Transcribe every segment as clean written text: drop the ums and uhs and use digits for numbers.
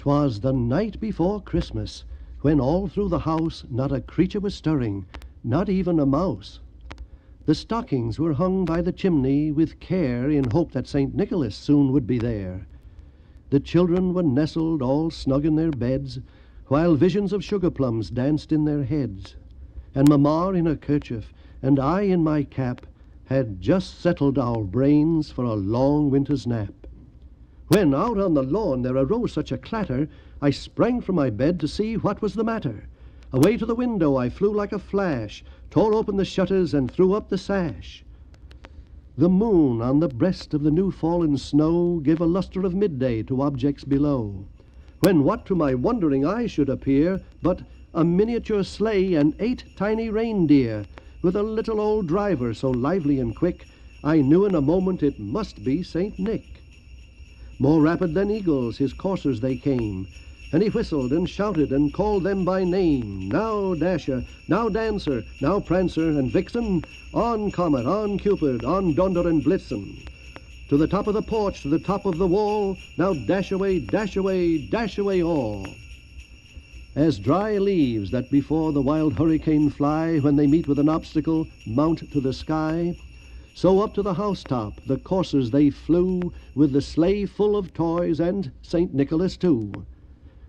'Twas the night before Christmas, when all through the house not a creature was stirring, not even a mouse. The stockings were hung by the chimney with care, in hope that St. Nicholas soon would be there. The children were nestled all snug in their beds, while visions of sugar plums danced in their heads. And Mamma in her kerchief, and I in my cap, had just settled our brains for a long winter's nap. When out on the lawn there arose such a clatter, I sprang from my bed to see what was the matter. Away to the window I flew like a flash, tore open the shutters and threw up the sash. The moon on the breast of the new-fallen snow gave a lustre of midday to objects below, when what to my wondering eye should appear but a miniature sleigh and 8 tiny reindeer, with a little old driver so lively and quick, I knew in a moment it must be St. Nick. More rapid than eagles his coursers they came, and he whistled and shouted and called them by name. Now Dasher, now Dancer, now Prancer and Vixen, on Comet, on Cupid, on Donder and Blitzen. To the top of the porch, to the top of the wall, now dash away, dash away, dash away all. As dry leaves that before the wild hurricane fly, when they meet with an obstacle, mount to the sky, so up to the housetop the coursers they flew, with the sleigh full of toys and St. Nicholas too.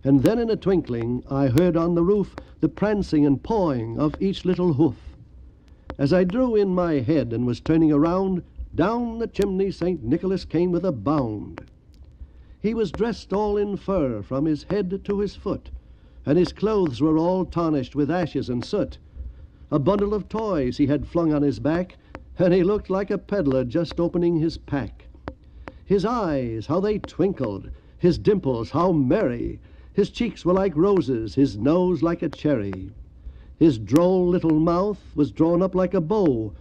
And then in a twinkling I heard on the roof the prancing and pawing of each little hoof. As I drew in my head and was turning around, down the chimney St. Nicholas came with a bound. He was dressed all in fur from his head to his foot, and his clothes were all tarnished with ashes and soot. A bundle of toys he had flung on his back, and he looked like a peddler just opening his pack. His eyes, how they twinkled, his dimples, how merry, his cheeks were like roses, his nose like a cherry. His droll little mouth was drawn up like a bow,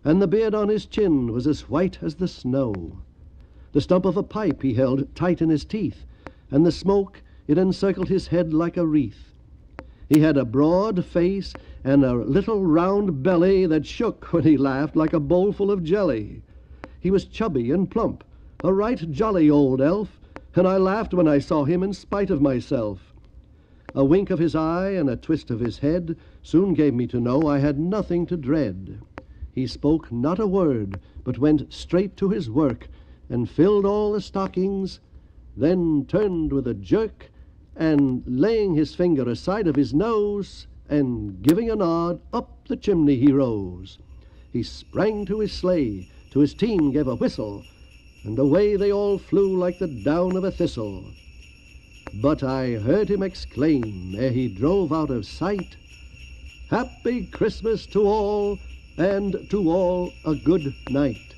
and the beard on his chin was as white as the snow. The stump of a pipe he held tight in his teeth, and the smoke, it encircled his head like a wreath. He had a broad face and a little round belly that shook when he laughed like a bowl full of jelly. He was chubby and plump, a right jolly old elf, and I laughed when I saw him in spite of myself. A wink of his eye and a twist of his head soon gave me to know I had nothing to dread. He spoke not a word, but went straight to his work, and filled all the stockings, then turned with a jerk, and laying his finger aside of his nose, and giving a nod, up the chimney he rose. He sprang to his sleigh, to his team gave a whistle, and away they all flew like the down of a thistle. But I heard him exclaim, ere he drove out of sight, "Happy Christmas to all, and to all a good night."